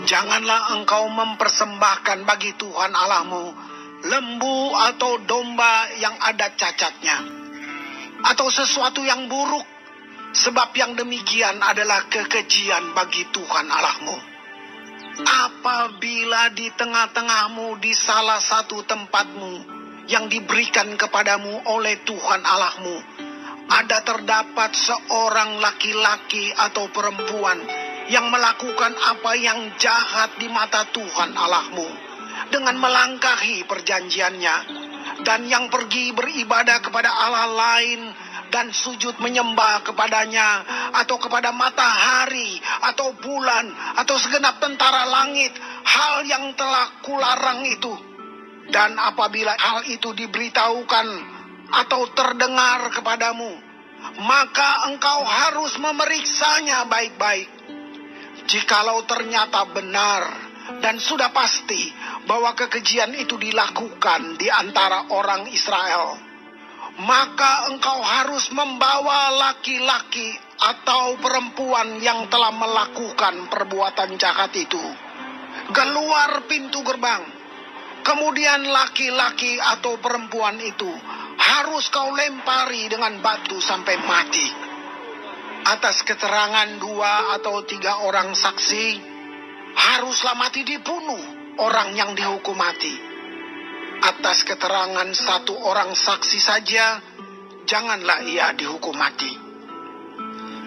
Janganlah engkau mempersembahkan bagi Tuhan Allahmu lembu atau domba yang ada cacatnya, atau sesuatu yang buruk, sebab yang demikian adalah kekejian bagi Tuhan Allahmu. Apabila di tengah-tengahmu di salah satu tempatmu yang diberikan kepadamu oleh Tuhan Allahmu, ada terdapat seorang laki-laki atau perempuan yang melakukan apa yang jahat di mata Tuhan Allahmu dengan melangkahi perjanjiannya, dan yang pergi beribadah kepada Allah lain dan sujud menyembah kepadanya, atau kepada matahari atau bulan atau segenap tentara langit, hal yang telah kularang itu. Dan apabila hal itu diberitahukan atau terdengar kepadamu, maka engkau harus memeriksanya baik-baik. Jikalau ternyata benar dan sudah pasti bahwa kekejian itu dilakukan di antara orang Israel, maka engkau harus membawa laki-laki atau perempuan yang telah melakukan perbuatan jahat itu keluar pintu gerbang. Kemudian laki-laki atau perempuan itu harus kau lempari dengan batu sampai mati. Atas keterangan 2 atau 3 orang saksi, haruslah mati dibunuh orang yang dihukum mati. Atas keterangan 1 orang saksi saja, janganlah ia dihukum mati.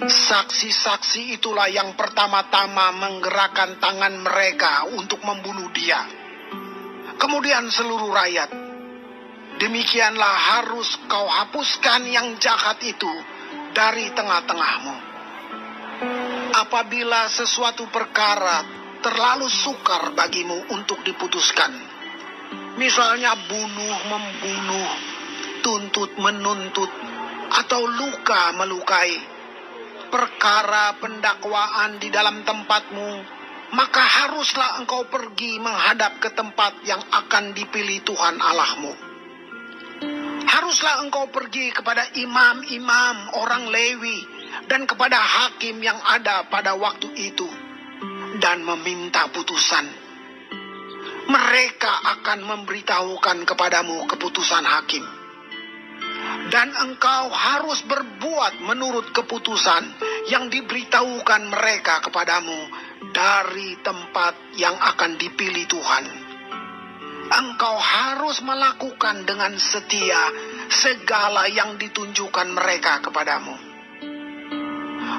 Saksi-saksi itulah yang pertama-tama menggerakkan tangan mereka untuk membunuh dia. Kemudian seluruh rakyat. Demikianlah harus kau hapuskan yang jahat itu dari tengah-tengahmu. Apabila sesuatu perkara terlalu sukar bagimu untuk diputuskan, misalnya bunuh-membunuh, tuntut-menuntut, atau luka melukai, perkara pendakwaan di dalam tempatmu, maka haruslah engkau pergi menghadap ke tempat yang akan dipilih Tuhan Allahmu. Haruslah engkau pergi kepada imam-imam orang Lewi dan kepada hakim yang ada pada waktu itu dan meminta putusan. Mereka akan memberitahukan kepadamu keputusan hakim. Dan engkau harus berbuat menurut keputusan yang diberitahukan mereka kepadamu dari tempat yang akan dipilih Tuhan. Engkau harus melakukan dengan setia segala yang ditunjukkan mereka kepadamu,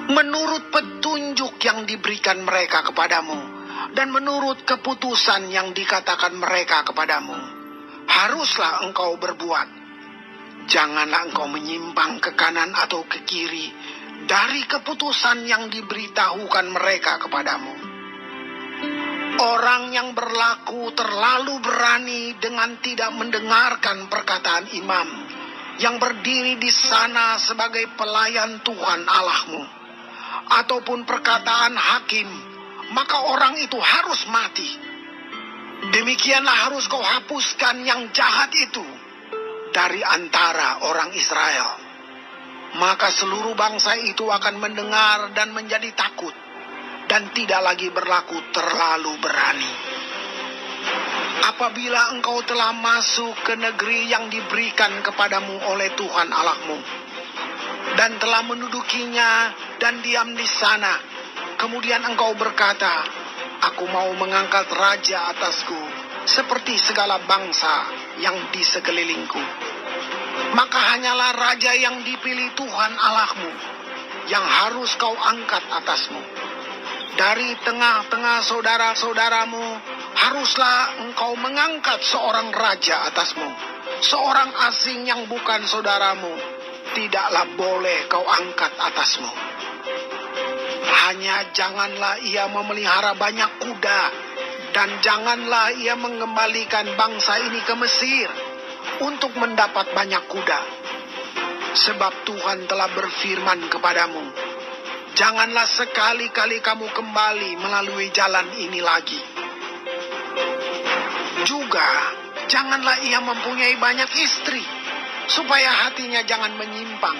menurut petunjuk yang diberikan mereka kepadamu, dan menurut keputusan yang dikatakan mereka kepadamu. Haruslah engkau berbuat. Janganlah engkau menyimpang ke kanan atau ke kiri dari keputusan yang diberitahukan mereka kepadamu. Orang yang berlaku terlalu berani dengan tidak mendengarkan perkataan imam yang berdiri di sana sebagai pelayan Tuhan Allahmu, ataupun perkataan hakim, maka orang itu harus mati. Demikianlah harus kau hapuskan yang jahat itu dari antara orang Israel. Maka seluruh bangsa itu akan mendengar dan menjadi takut, dan tidak lagi berlaku terlalu berani. Apabila engkau telah masuk ke negeri yang diberikan kepadamu oleh Tuhan Allahmu, dan telah mendudukinya dan diam di sana, kemudian engkau berkata, aku mau mengangkat raja atasku, seperti segala bangsa yang di sekelilingku. Maka hanyalah raja yang dipilih Tuhan Allahmu yang harus kau angkat atasmu. Dari tengah-tengah saudara-saudaramu, haruslah engkau mengangkat seorang raja atasmu. Seorang asing yang bukan saudaramu, tidaklah boleh kau angkat atasmu. Hanya janganlah ia memelihara banyak kuda, dan janganlah ia mengembalikan bangsa ini ke Mesir untuk mendapat banyak kuda. Sebab Tuhan telah berfirman kepadamu, janganlah sekali-kali kamu kembali melalui jalan ini lagi. Juga janganlah ia mempunyai banyak istri, supaya hatinya jangan menyimpang.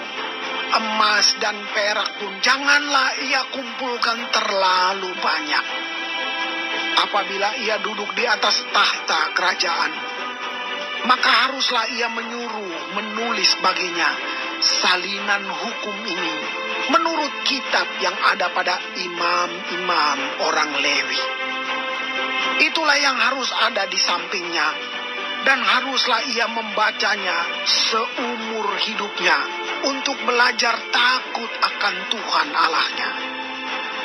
Emas dan perak pun janganlah ia kumpulkan terlalu banyak. Apabila ia duduk di atas tahta kerajaan, maka haruslah ia menulis baginya salinan hukum ini menurut kitab yang ada pada imam-imam orang Lewi. Itulah yang harus ada di sampingnya, dan haruslah ia membacanya seumur hidupnya untuk belajar takut akan Tuhan Allahnya,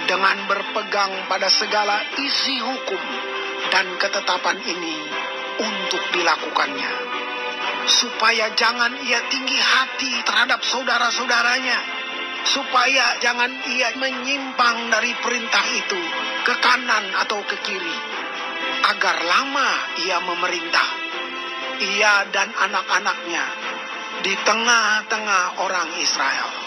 dengan berpegang pada segala isi hukum dan ketetapan ini untuk dilakukannya, supaya jangan ia tinggi hati terhadap saudara-saudaranya, supaya jangan ia menyimpang dari perintah itu ke kanan atau ke kiri, agar lama ia memerintah, ia dan anak-anaknya di tengah-tengah orang Israel.